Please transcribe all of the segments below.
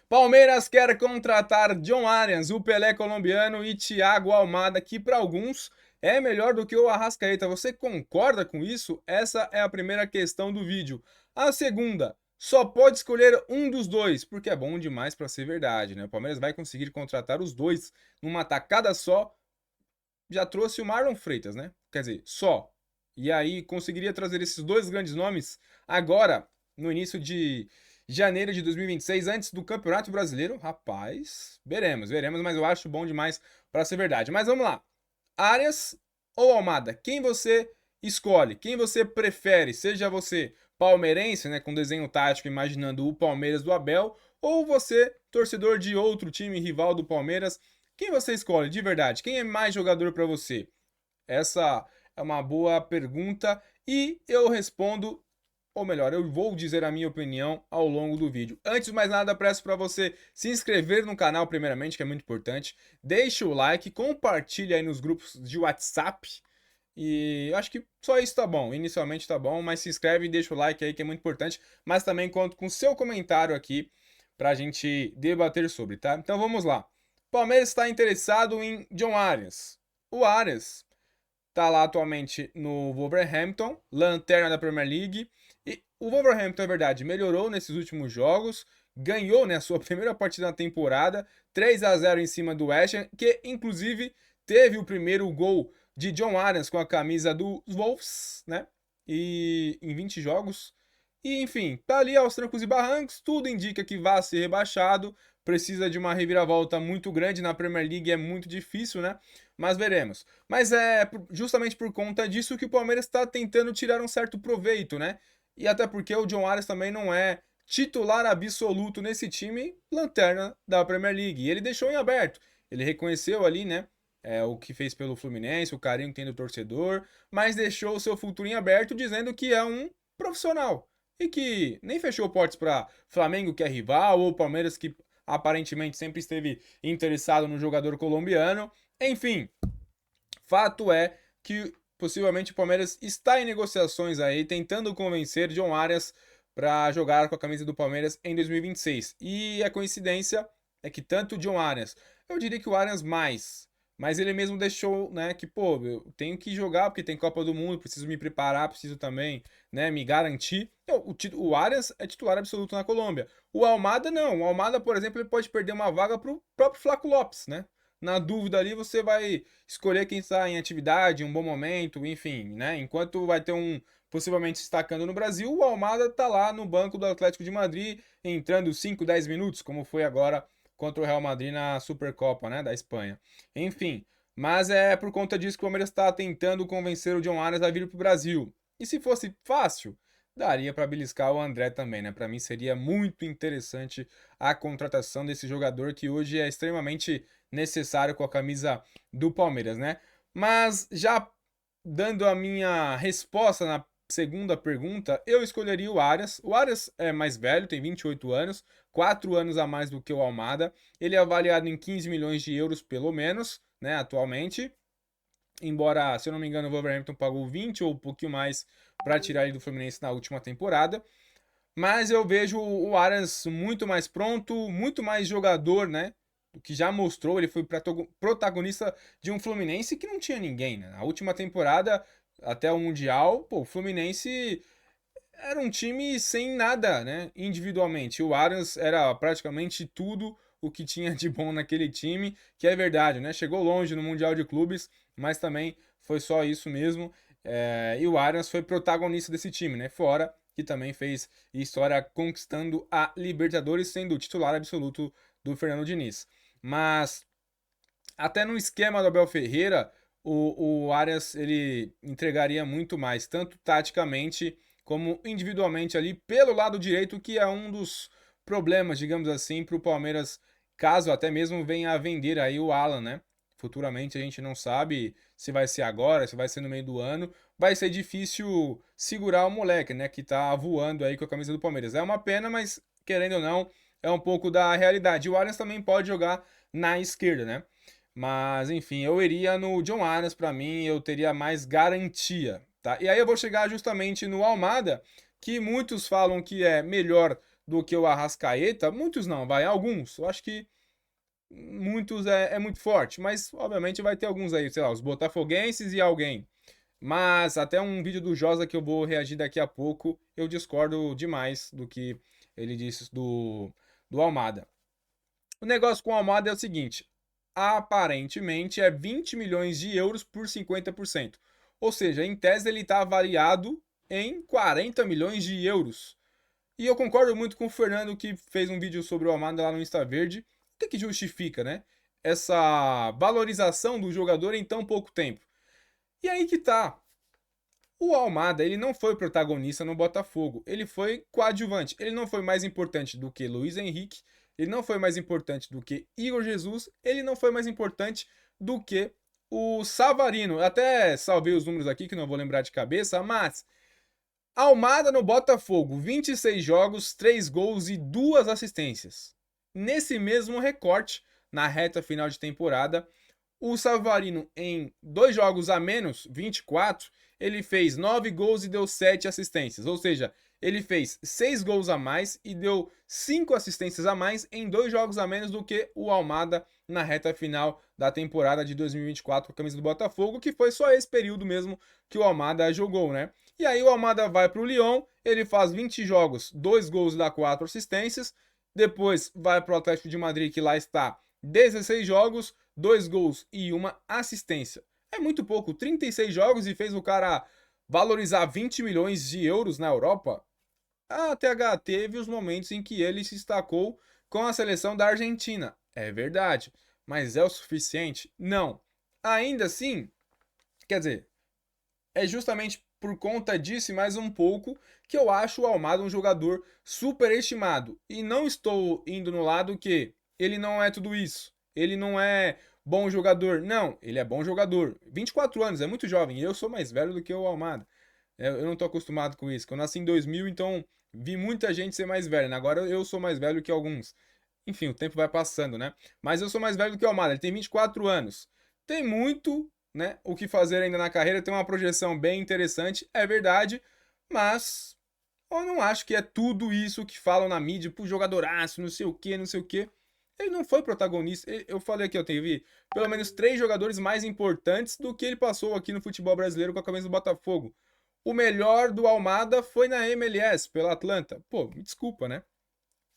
Palmeiras quer contratar John Arias, o Pelé colombiano, e Thiago Almada, que para alguns é melhor do que o Arrascaeta. Você concorda com isso? Essa é a primeira questão do vídeo. A segunda, só pode escolher um dos dois, porque é bom demais para ser verdade, né? O Palmeiras vai conseguir contratar os dois numa tacada só. Já trouxe o Marlon Freitas, né? Quer dizer, só. E aí conseguiria trazer esses dois grandes nomes agora, no início de janeiro de 2026, antes do Campeonato Brasileiro. Rapaz, veremos, mas eu acho bom demais para ser verdade. Mas vamos lá. Arias ou Almada? Quem você escolhe? Quem você prefere? Seja você palmeirense, né, com desenho tático imaginando o Palmeiras do Abel, ou você, torcedor de outro time rival do Palmeiras, quem você escolhe de verdade? Quem é mais jogador para você? Essa é uma boa pergunta e eu respondo, ou melhor, eu vou dizer a minha opinião ao longo do vídeo. Antes de mais nada, peço para você se inscrever no canal primeiramente, que é muito importante. Deixe o like, compartilhe aí nos grupos de WhatsApp. E eu acho que só isso tá bom. Inicialmente tá bom, mas se inscreve e deixa o like aí que é muito importante. Mas também conto com seu comentário aqui pra gente debater sobre, tá? Então vamos lá. Palmeiras está interessado em John Arias. O Arias tá lá atualmente no Wolverhampton, lanterna da Premier League. E o Wolverhampton, é verdade, melhorou nesses últimos jogos, ganhou, né, a sua primeira partida na temporada, 3-0 em cima do West Ham, que inclusive teve o primeiro gol de John Arias com a camisa dos Wolves, né? E em 20 jogos. E enfim, tá ali aos trancos e barrancos, tudo indica que vai ser rebaixado, precisa de uma reviravolta muito grande na Premier League, é muito difícil, né? Mas veremos. Mas é justamente por conta disso que o Palmeiras está tentando tirar um certo proveito, né? E até porque o John Arias também não é titular absoluto nesse time, lanterna da Premier League. E ele deixou em aberto. Ele reconheceu ali, né? O que fez pelo Fluminense, o carinho que tem do torcedor, mas deixou o seu futuro em aberto, dizendo que é um profissional. E que nem fechou portas para Flamengo, que é rival, ou Palmeiras, que aparentemente sempre esteve interessado no jogador colombiano. Enfim, fato é que possivelmente o Palmeiras está em negociações aí, tentando convencer John Arias para jogar com a camisa do Palmeiras em 2026. E a coincidência é que tanto o John Arias, eu diria que o Arias mais, mas ele mesmo deixou, né, que pô, eu tenho que jogar porque tem Copa do Mundo, preciso me preparar, preciso também, né, me garantir. Então, o Arias é titular absoluto na Colômbia. O Almada não. O Almada, por exemplo, ele pode perder uma vaga para o próprio Flaco Lopes, né? Na dúvida ali, você vai escolher quem está em atividade, um bom momento, enfim, né? Enquanto vai ter um possivelmente destacando no Brasil, o Almada tá lá no banco do Atlético de Madrid, entrando 5, 10 minutos, como foi agora contra o Real Madrid na Supercopa, né, da Espanha. Enfim, mas é por conta disso que o Palmeiras está tentando convencer o John Arias a vir para o Brasil. E se fosse fácil, daria para beliscar o André também, né? Para mim seria muito interessante a contratação desse jogador que hoje é extremamente necessário com a camisa do Palmeiras, né? Mas já dando a minha resposta na segunda pergunta, eu escolheria o Arias. O Arias é mais velho, tem 28 anos, 4 anos a mais do que o Almada. Ele é avaliado em 15 milhões de euros, pelo menos, né, atualmente. Embora, se eu não me engano, o Wolverhampton pagou 20 ou um pouquinho mais para tirar ele do Fluminense na última temporada. Mas eu vejo o Arias muito mais pronto, muito mais jogador, né? O que já mostrou, ele foi protagonista de um Fluminense que não tinha ninguém, né? Na última temporada, até o Mundial, pô, o Fluminense era um time sem nada, né? Individualmente. O Arias era praticamente tudo o que tinha de bom naquele time, que é verdade, né? Chegou longe no Mundial de Clubes, mas também foi só isso mesmo. E o Arias foi protagonista desse time, né? Fora que também fez história conquistando a Libertadores, sendo o titular absoluto do Fernando Diniz. Mas até no esquema do Abel Ferreira, o Arias ele entregaria muito mais, tanto taticamente como individualmente ali pelo lado direito, que é um dos problemas, digamos assim, para o Palmeiras, caso até mesmo venha a vender aí o Alan, né? Futuramente a gente não sabe se vai ser agora, se vai ser no meio do ano. Vai ser difícil segurar o moleque, né? Que tá voando aí com a camisa do Palmeiras. É uma pena, mas querendo ou não, é um pouco da realidade. O Arias também pode jogar na esquerda, né? Mas, enfim, eu iria no John Arias, para mim, eu teria mais garantia, tá? E aí eu vou chegar justamente no Almada, que muitos falam que é melhor do que o Arrascaeta, muitos não, vai, alguns. Eu acho que muitos é muito forte, mas obviamente vai ter alguns aí, sei lá, os botafoguenses e alguém. Mas até um vídeo do Josa que eu vou reagir daqui a pouco, eu discordo demais do que ele disse do Almada. O negócio com o Almada é o seguinte, aparentemente é 20 milhões de euros por 50%. Ou seja, em tese ele está avaliado em 40 milhões de euros. E eu concordo muito com o Fernando que fez um vídeo sobre o Almada lá no Insta Verde. O que justifica, né? Essa valorização do jogador em tão pouco tempo. E aí que tá. O Almada, ele não foi protagonista no Botafogo, ele foi coadjuvante. Ele não foi mais importante do que Luiz Henrique, ele não foi mais importante do que Igor Jesus, ele não foi mais importante do que o Savarino. Eu até salvei os números aqui que não vou lembrar de cabeça, mas Almada no Botafogo, 26 jogos, 3 gols e 2 assistências. Nesse mesmo recorte, na reta final de temporada, o Savarino em 2 jogos a menos, 24, ele fez 9 gols e deu 7 assistências. Ou seja, ele fez 6 gols a mais e deu 5 assistências a mais em 2 jogos a menos do que o Almada na reta final da temporada de 2024 com a camisa do Botafogo, que foi só esse período mesmo que o Almada jogou, né? E aí o Almada vai para o Lyon, ele faz 20 jogos, 2 gols e dá 4 assistências. Depois vai para o Atlético de Madrid, que lá está 16 jogos, 2 gols e 1 assistência. É muito pouco, 36 jogos e fez o cara valorizar 20 milhões de euros na Europa. A TH teve os momentos em que ele se destacou com a seleção da Argentina. É verdade, mas é o suficiente? Não. Ainda assim, quer dizer, é justamente por conta disso e mais um pouco que eu acho o Almada um jogador superestimado. E não estou indo no lado que ele não é tudo isso. Ele não é bom jogador. Não, ele é bom jogador. 24 anos, é muito jovem. E eu sou mais velho do que o Almada. Eu não estou acostumado com isso. Eu nasci em 2000, então vi muita gente ser mais velha. Agora eu sou mais velho que alguns. Enfim, o tempo vai passando, né? Mas eu sou mais velho do que o Almada. Ele tem 24 anos. Tem muito, né, o que fazer ainda na carreira, tem uma projeção bem interessante, é verdade, mas eu não acho que é tudo isso que falam na mídia, pro jogadoraço, não sei o que, não sei o que. Ele não foi protagonista, eu falei aqui, eu teve pelo menos 3 jogadores mais importantes do que ele passou aqui no futebol brasileiro com a camisa do Botafogo. O melhor do Almada foi na MLS, pela Atlanta. Pô, me desculpa, né?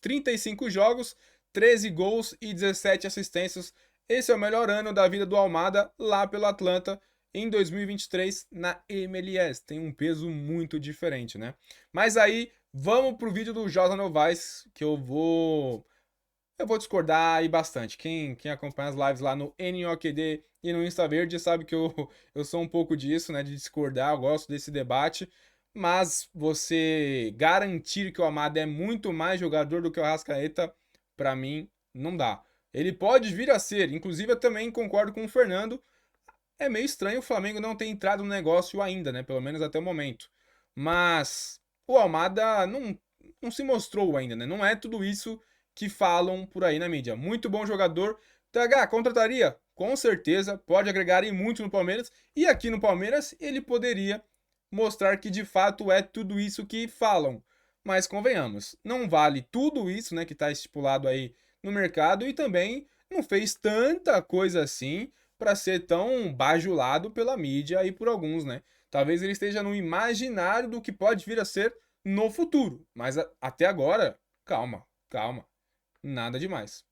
35 jogos, 13 gols e 17 assistências. Esse é o melhor ano da vida do Almada lá pelo Atlanta em 2023 na MLS. Tem um peso muito diferente, né? Mas aí, vamos pro vídeo do Josa Novaes, que eu vou discordar aí bastante. Quem acompanha as lives lá no NOQD e no Insta Verde sabe que eu sou um pouco disso, né? De discordar, eu gosto desse debate. Mas você garantir que o Almada é muito mais jogador do que o Arrascaeta, para mim, não dá. Ele pode vir a ser, inclusive eu também concordo com o Fernando. É meio estranho o Flamengo não ter entrado no negócio ainda, né? Pelo menos até o momento. Mas o Almada não se mostrou ainda, né? Não é tudo isso que falam por aí na mídia. Muito bom jogador. TH, contrataria? Com certeza, pode agregar e muito no Palmeiras. E aqui no Palmeiras ele poderia mostrar que de fato é tudo isso que falam. Mas convenhamos, não vale tudo isso, né, que está estipulado aí no mercado e também não fez tanta coisa assim para ser tão bajulado pela mídia e por alguns, né? Talvez ele esteja no imaginário do que pode vir a ser no futuro, mas até agora, calma, calma, nada demais.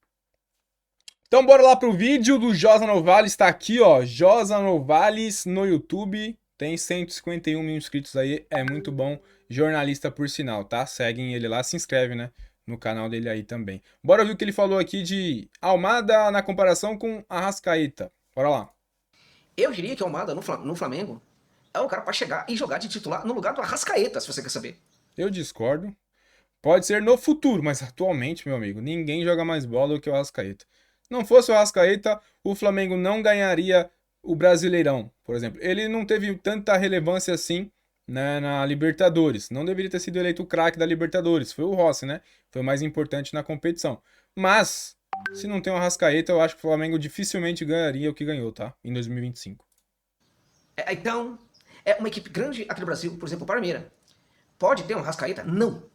Então bora lá pro vídeo do Josa Novales, está aqui ó, Josa Novales no YouTube, tem 151 mil inscritos aí, é muito bom, jornalista por sinal, tá? Seguem ele lá, se inscreve, né? No canal dele aí também. Bora ver o que ele falou aqui de Almada na comparação com Arrascaeta. Bora lá. Eu diria que o Almada no Flamengo é o cara para chegar e jogar de titular no lugar do Arrascaeta, se você quer saber. Eu discordo. Pode ser no futuro, mas atualmente, meu amigo, ninguém joga mais bola do que o Arrascaeta. Não fosse o Arrascaeta, o Flamengo não ganharia o Brasileirão, por exemplo. Ele não teve tanta relevância assim, né, na Libertadores. Não deveria ter sido eleito o craque da Libertadores. Foi o Rossi, né? Foi o mais importante na competição. Mas, se não tem o Arrascaeta, eu acho que o Flamengo dificilmente ganharia o que ganhou, tá? Em 2025. Então, é uma equipe grande aqui no Brasil, por exemplo, o Palmeiras. Pode ter um Arrascaeta? Não.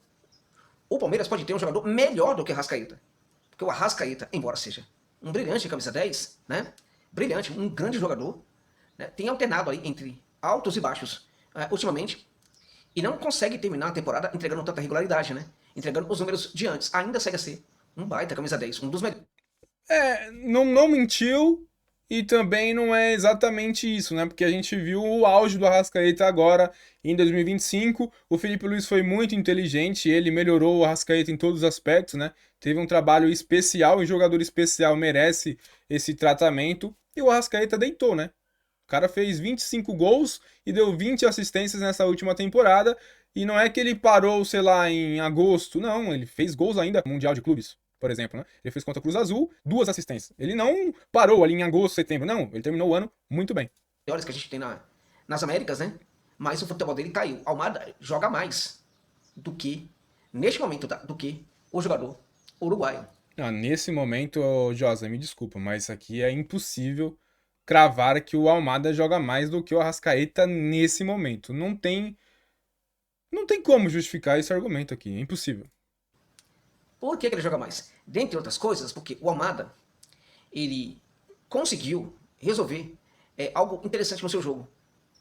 o Palmeiras pode ter um jogador melhor do que o Arrascaeta. Porque o Arrascaeta, embora seja um brilhante camisa 10, né? Brilhante, um grande jogador, né? Tem alternado aí entre altos e baixos ultimamente e não consegue terminar a temporada entregando tanta regularidade, né? Entregando os números de antes. Ainda segue a ser um baita camisa 10, um dos melhores. Não mentiu e também não é exatamente isso, né? Porque a gente viu o auge do Arrascaeta agora em 2025. O Felipe Luiz foi muito inteligente, ele melhorou o Arrascaeta em todos os aspectos, né? Teve um trabalho especial e jogador especial merece esse tratamento. E o Arrascaeta deitou, né? O cara fez 25 gols e deu 20 assistências nessa última temporada. E não é que ele parou, sei lá, em agosto. Não, ele fez gols ainda no Mundial de Clubes, por exemplo, né? Ele fez contra o Cruz Azul, 2 assistências. Ele não parou ali em agosto, setembro. Não, ele terminou o ano muito bem. Melhores que a gente tem nas Américas, né? Mas o futebol dele caiu. Almada joga mais do que, neste momento, tá? Do que o jogador uruguaio. Nesse momento, Josa, me desculpa, mas aqui é impossível cravar que o Almada joga mais do que o Arrascaeta nesse momento. Não tem como justificar esse argumento aqui, é impossível. Por que ele joga mais? Dentre outras coisas, porque o Almada, ele conseguiu resolver algo interessante no seu jogo.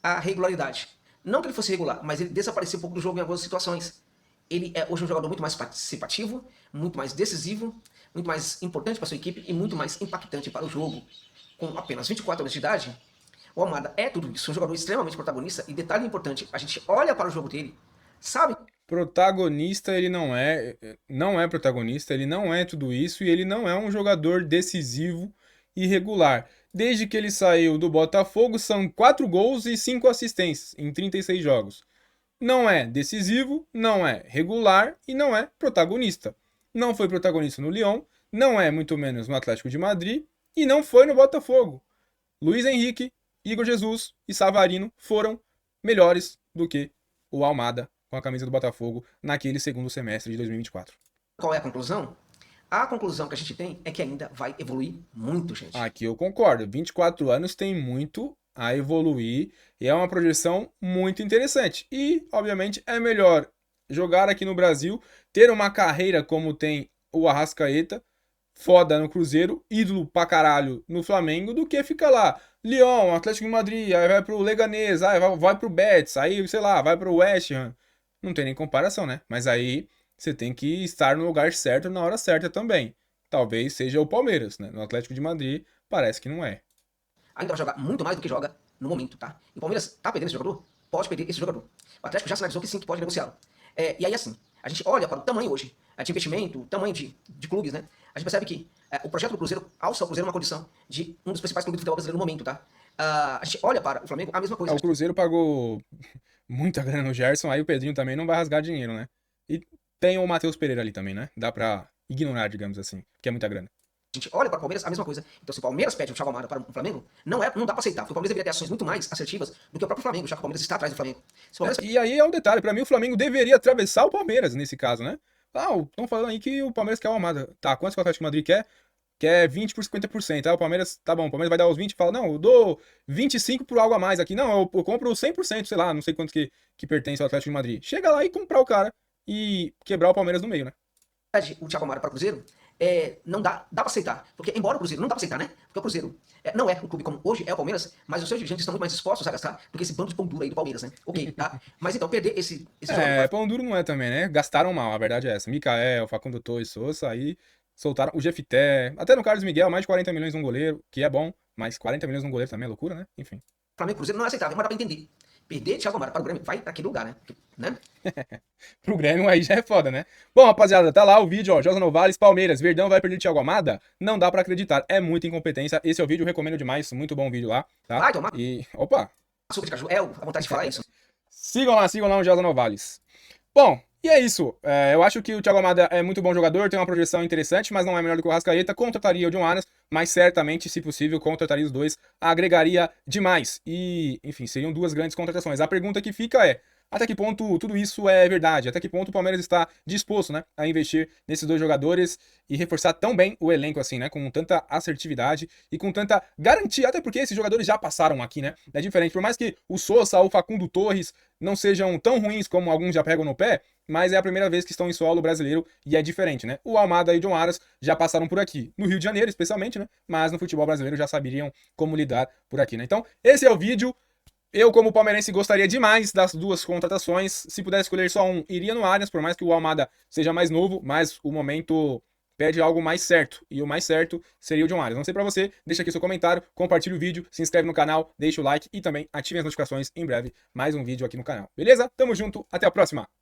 A regularidade. Não que ele fosse regular, mas ele desapareceu um pouco do jogo em algumas situações. Ele é hoje um jogador muito mais participativo, muito mais decisivo, muito mais importante para sua equipe e muito mais impactante para o jogo. Com apenas 24 anos de idade, o Almada é tudo isso, um jogador extremamente protagonista. E detalhe importante, a gente olha para o jogo dele, sabe? Protagonista ele não é protagonista, ele não é tudo isso e ele não é um jogador decisivo e regular. Desde que ele saiu do Botafogo, são 4 gols e 5 assistências em 36 jogos. Não é decisivo, não é regular e não é protagonista. Não foi protagonista no Lyon, não é muito menos no Atlético de Madrid e não foi no Botafogo. Luiz Henrique, Igor Jesus e Savarino foram melhores do que o Almada com a camisa do Botafogo naquele segundo semestre de 2024. Qual é a conclusão? A conclusão que a gente tem é que ainda vai evoluir muito, gente. Aqui eu concordo. 24 anos tem muito a evoluir e é uma projeção muito interessante. E, obviamente, é melhor jogar aqui no Brasil, ter uma carreira como tem o Arrascaeta, foda no Cruzeiro, ídolo pra caralho no Flamengo, do que ficar lá. Lyon, Atlético de Madrid, aí vai pro Leganés, aí vai pro Betis, aí, sei lá, vai pro West Ham. Não tem nem comparação, né? Mas aí você tem que estar no lugar certo na hora certa também. Talvez seja o Palmeiras, né? No Atlético de Madrid, parece que não é. Ainda vai jogar muito mais do que joga no momento, tá? E o Palmeiras tá perdendo esse jogador? Pode perder esse jogador. O Atlético já sinalizou que sim, que pode negociá-lo. E aí, assim, a gente olha para o tamanho hoje de investimento, tamanho de clubes, né? A gente percebe que o projeto do Cruzeiro alça o Cruzeiro numa condição de um dos principais clubes do futebol brasileiro no momento, tá? A gente olha para o Flamengo, a mesma coisa. O Cruzeiro pagou muita grana no Gerson, aí o Pedrinho também não vai rasgar dinheiro, né? E tem o Matheus Pereira ali também, né? Dá pra ignorar, digamos assim, que é muita grana. A gente olha para o Palmeiras, a mesma coisa. Então, se o Palmeiras pede o Thiago Almada para o Flamengo, não dá para aceitar, porque o Palmeiras deveria ter ações muito mais assertivas do que o próprio Flamengo, já que o Palmeiras está atrás do Flamengo. E aí é um detalhe, pra mim o Flamengo deveria atravessar o Palmeiras nesse caso, né? Estão falando aí que o Palmeiras quer o Almada. Tá, quantos que o Atlético de Madrid quer? Quer 20 por 50%. Aí o Palmeiras, tá bom, o Palmeiras vai dar os 20 e fala, não, eu dou 25 por algo a mais aqui. Não, eu compro 100%, sei lá, não sei quanto que pertence ao Atlético de Madrid. Chega lá e comprar o cara e quebrar o Palmeiras no meio, né? O Thiago Almada para o Cruzeiro, não dá para aceitar. Porque, embora o Cruzeiro não dá para aceitar, né? Porque o Cruzeiro não é um clube como hoje é o Palmeiras, mas os seus dirigentes estão muito mais dispostos a gastar do que esse bando de pão duro aí do Palmeiras, né? Ok, tá? Mas então, perder esse jogador... pão duro não é também, né? Gastaram mal, a verdade é essa. Mikael, Facundo Torres, Sousa, aí soltaram o Jefité, até no Carlos Miguel, mais de 40 milhões num goleiro, que é bom, mas 40 milhões num goleiro também é loucura, né? Enfim. Flamengo e Cruzeiro não é aceitável, mas dá pra entender. Perder Thiago Almada para o Grêmio, vai para aquele lugar, né? Pro Grêmio aí já é foda, né? Bom, rapaziada, tá lá o vídeo, ó. Josa Novales, Palmeiras, Verdão vai perder Thiago Almada? Não dá pra acreditar, é muita incompetência. Esse é o vídeo, recomendo demais, muito bom o vídeo lá, tá? Vai tomar. E, opa! Açúcar de caju, a vontade de falar isso. Sigam lá o Josa Novales. Bom, e é isso. Eu acho que o Thiago Almada é muito bom jogador, tem uma projeção interessante, mas não é melhor do que o Arrascaeta. Contrataria o John Arias, mas certamente, se possível, contrataria os dois. Agregaria demais. E, enfim, seriam 2 grandes contratações. A pergunta que fica é, até que ponto tudo isso é verdade, até que ponto o Palmeiras está disposto, né, a investir nesses dois jogadores e reforçar tão bem o elenco assim, né, com tanta assertividade e com tanta garantia, até porque esses jogadores já passaram aqui, né, é diferente, por mais que o Sousa, o Facundo Torres não sejam tão ruins como alguns já pegam no pé, mas é a primeira vez que estão em solo brasileiro e é diferente, né? O Almada e o John Aras já passaram por aqui, no Rio de Janeiro especialmente, né? Mas no futebol brasileiro já saberiam como lidar por aqui, né? Então, esse é o vídeo. Eu, como palmeirense, gostaria demais das duas contratações. Se pudesse escolher só um, iria no Arias, por mais que o Almada seja mais novo, mas o momento pede algo mais certo. E o mais certo seria o John Arias. Não sei pra você, deixa aqui seu comentário, compartilhe o vídeo, se inscreve no canal, deixa o like e também ative as notificações. Em breve, mais um vídeo aqui no canal. Beleza? Tamo junto, até a próxima!